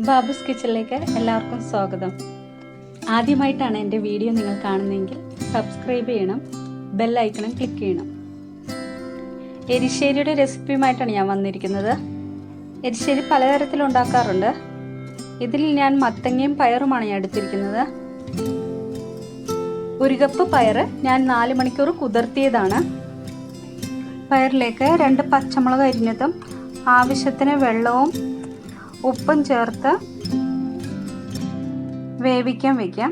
ബാബുസ് കിച്ചണിലേക്ക് എല്ലാവർക്കും സ്വാഗതം. ആദ്യമായിട്ടാണ് എൻ്റെ വീഡിയോ നിങ്ങൾ കാണുന്നതെങ്കിൽ സബ്സ്ക്രൈബ് ചെയ്യണം, ബെൽ ഐക്കണും ക്ലിക്ക് ചെയ്യണം. എരിശ്ശേരിയുടെ റെസിപ്പിയുമായിട്ടാണ് ഞാൻ വന്നിരിക്കുന്നത്. എരിശ്ശേരി പലതരത്തിൽ ഉണ്ടാക്കാറുണ്ട്. ഇതിൽ ഞാൻ മത്തങ്ങയും പയറുമാണ് ഞാൻ എടുത്തിരിക്കുന്നത്. 1 കപ്പ് പയർ ഞാൻ 4 മണിക്കൂർ കുതിർത്തിയതാണ്. പയറിലേക്ക് 2 പച്ചമുളക് അരിഞ്ഞതും ആവശ്യത്തിന് വെള്ളവും ഉപ്പും ചേർത്ത് വേവിക്കാൻ വയ്ക്കാം.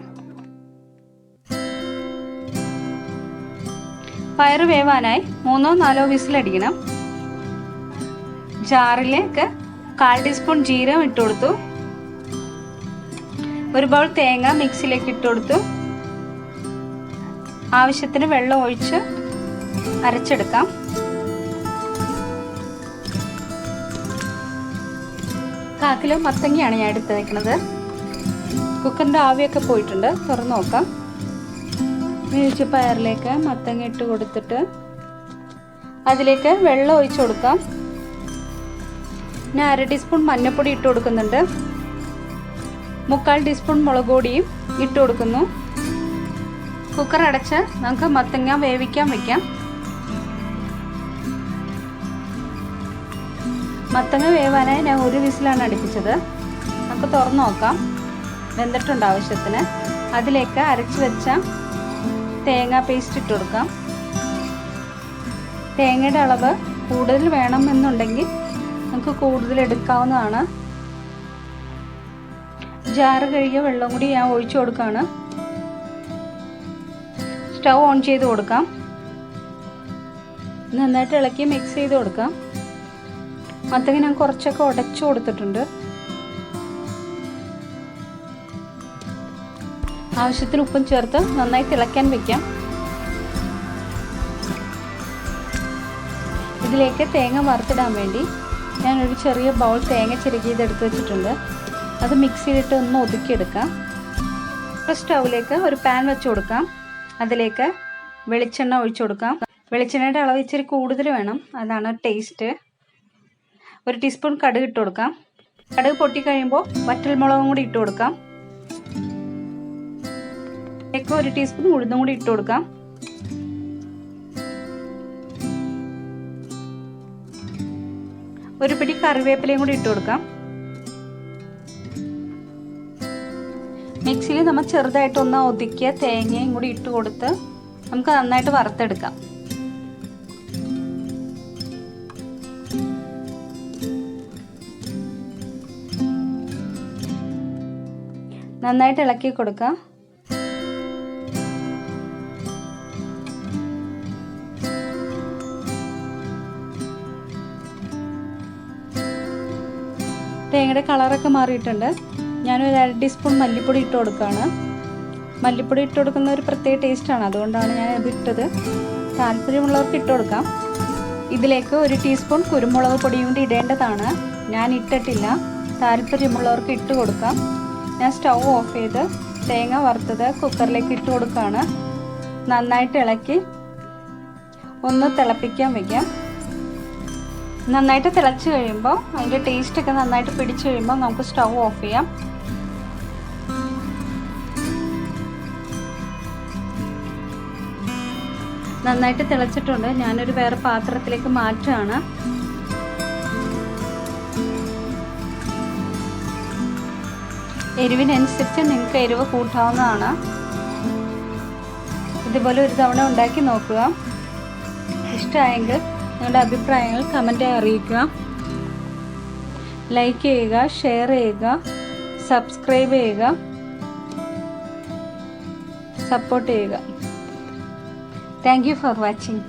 പയർ വേവാനായി 3-4 വിസിലടിക്കണം. ജാറിലേക്ക് 1/4 ടീസ്പൂൺ ജീരകം ഇട്ട് കൊടുത്തു. 1 ബൗൾ തേങ്ങ മിക്സിയിലേക്ക് ഇട്ട് കൊടുത്തു. ആവശ്യത്തിന് വെള്ളം ഒഴിച്ച് അരച്ചെടുക്കാം. കാക്കിലോ മത്തങ്ങയാണ് ഞാൻ എടുത്ത് വയ്ക്കുന്നത്. കുക്കറിൻ്റെ ആവിയൊക്കെ പോയിട്ടുണ്ട്. തുറന്ന് നോക്കാം. വേവിച്ച പയറിലേക്ക് മത്തങ്ങ ഇട്ട് കൊടുത്തിട്ട് അതിലേക്ക് വെള്ളം ഒഴിച്ചു കൊടുക്കാം. ഞാൻ 1/2 ടീസ്പൂൺ മഞ്ഞൾപ്പൊടി ഇട്ട് കൊടുക്കുന്നുണ്ട്. 3/4 ടീസ്പൂൺ മുളക് പൊടിയും ഇട്ട് കൊടുക്കുന്നു. കുക്കർ അടച്ച് നമുക്ക് മത്തങ്ങ വേവിക്കാൻ വയ്ക്കാം. മത്തങ്ങ വേവാനായി ഞാൻ 1 വിസിലാണ് അടുപ്പിച്ചത്. നമുക്ക് തുറന്ന് നോക്കാം. വെന്തിട്ടുണ്ട് ആവശ്യത്തിന്. അതിലേക്ക് അരച്ച് വെച്ച തേങ്ങ പേസ്റ്റ് ഇട്ട് കൊടുക്കാം. തേങ്ങയുടെ അളവ് കൂടുതൽ വേണമെന്നുണ്ടെങ്കിൽ നമുക്ക് കൂടുതൽ എടുക്കാവുന്നതാണ്. ജാറ് കഴുകിയ വെള്ളം കൂടി ഞാൻ ഒഴിച്ചു കൊടുക്കുകയാണ്. സ്റ്റൗ ഓൺ ചെയ്ത് കൊടുക്കാം. നന്നായിട്ട് ഇളക്കി മിക്സ് ചെയ്ത് കൊടുക്കാം. മത്തങ്ങ ഞാൻ കുറച്ചൊക്കെ ഉടച്ചു കൊടുത്തിട്ടുണ്ട്. ആവശ്യത്തിന് ഉപ്പും ചേർത്ത് നന്നായി തിളയ്ക്കാൻ വെക്കാം. ഇതിലേക്ക് തേങ്ങ വറുത്തിടാൻ വേണ്ടി ഞാനൊരു ചെറിയ ബൗൾ തേങ്ങ ചിരകിയത് എടുത്ത് വെച്ചിട്ടുണ്ട്. അത് മിക്സിയിലിട്ട് ഒന്ന് ഒതുക്കിയെടുക്കാം. ഇപ്പോൾ സ്റ്റൗവിലേക്ക് ഒരു പാൻ വെച്ച് കൊടുക്കാം. അതിലേക്ക് വെളിച്ചെണ്ണ ഒഴിച്ചു കൊടുക്കാം. വെളിച്ചെണ്ണയുടെ അളവ് ഇച്ചിരി കൂടുതൽ വേണം, അതാണ് ടേസ്റ്റ്. 1 ടീസ്പൂൺ കടുക് ഇട്ട് കൊടുക്കാം. കടുക് പൊട്ടിക്കഴിയുമ്പോൾ വറ്റൽമുളകും കൂടി ഇട്ട് കൊടുക്കാം. 1 ടീസ്പൂൺ ഉഴുന്നും കൂടി ഇട്ട് കൊടുക്കാം. ഒരു പിടി കറിവേപ്പിലയും കൂടി ഇട്ട് കൊടുക്കാം. മിക്സിയിൽ നമ്മൾ ചെറുതായിട്ട് ഒന്ന് ഒതുക്കിയ തേങ്ങയും കൂടി ഇട്ട് കൊടുത്ത് നമുക്ക് നന്നായിട്ട് വറുത്തെടുക്കാം. നന്നായിട്ട് ഇളക്കി കൊടുക്കാം. തേങ്ങയുടെ കളറൊക്കെ മാറിയിട്ടുണ്ട്. ഞാനൊരു 1/2 ടീസ്പൂൺ മല്ലിപ്പൊടി ഇട്ട് കൊടുക്കുകയാണ്. മല്ലിപ്പൊടി ഇട്ട് കൊടുക്കുന്ന ഒരു പ്രത്യേക ടേസ്റ്റാണ്, അതുകൊണ്ടാണ് ഞാൻ അത് ഇട്ടത്. താല്പര്യമുള്ളവർക്ക് ഇട്ട് കൊടുക്കാം. ഇതിലേക്ക് 1 ടീസ്പൂൺ കുരുമുളക് പൊടിയും കൂടി ഇടേണ്ടതാണ്. ഞാൻ ഇട്ടിട്ടില്ല. താല്പര്യമുള്ളവർക്ക് ഇട്ട് കൊടുക്കാം. ഞാൻ സ്റ്റൗ ഓഫ് ചെയ്ത് തേങ്ങ വറുത്തത് കുക്കറിലേക്ക് ഇട്ട് കൊടുക്കുകയാണ്. നന്നായിട്ട് ഇളക്കി ഒന്ന് തിളപ്പിക്കാൻ വയ്ക്കാം. നന്നായിട്ട് തിളച്ച് കഴിയുമ്പോൾ അതിൻ്റെ ടേസ്റ്റൊക്കെ നന്നായിട്ട് പിടിച്ച് കഴിയുമ്പോൾ നമുക്ക് സ്റ്റൗ ഓഫ് ചെയ്യാം. നന്നായിട്ട് തിളച്ചിട്ടുണ്ട്. ഞാനൊരു വേറെ പാത്രത്തിലേക്ക് മാറ്റുകയാണ്. എരിവിനനുസരിച്ച് നിങ്ങൾക്ക് എരിവ് കൂട്ടാവുന്നതാണ്. ഇതുപോലെ ഒരു തവണ ഉണ്ടാക്കി നോക്കുക. ഇഷ്ടമായെങ്കിൽ നിങ്ങളുടെ അഭിപ്രായങ്ങൾ കമൻറ്റായി അറിയിക്കുക. ലൈക്ക് ചെയ്യുക, ഷെയർ ചെയ്യുക, സബ്സ്ക്രൈബ് ചെയ്യുക, സപ്പോർട്ട് ചെയ്യുക. Thank you for watching.